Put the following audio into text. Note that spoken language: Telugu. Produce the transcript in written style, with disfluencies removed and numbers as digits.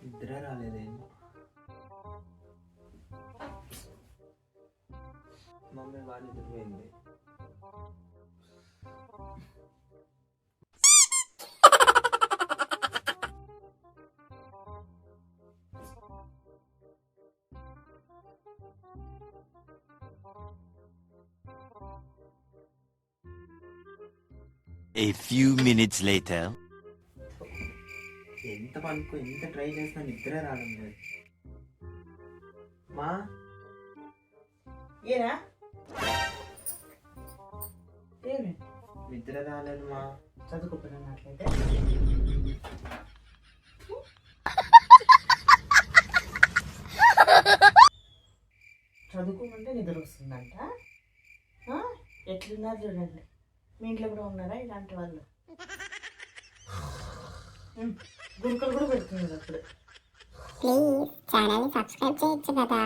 నిద్ర రాలేదేంటి? మమ్మీ వాళ్ళు నిద్రపోయింది. A few minutes later. ఎంత పనుకో ఎంత ట్రై చేసినా నిద్ర రావడం లేదు. మా ఏరా ఏమి నిద్ర రాలేదు మా. చదువుకోపోయినట్లయితే చదువుకోమంటే నిద్ర వస్తుందంట. ఎట్లున్నారు చూడండి, మీ ఇంట్లో కూడా ఉన్నారా ఇలాంటి వాళ్ళు? గురుకలు కూడా పెడుతున్నారు అప్పుడు. ప్లీజ్ ఛానల్ సబ్స్క్రైబ్ చేయొచ్చు కదా.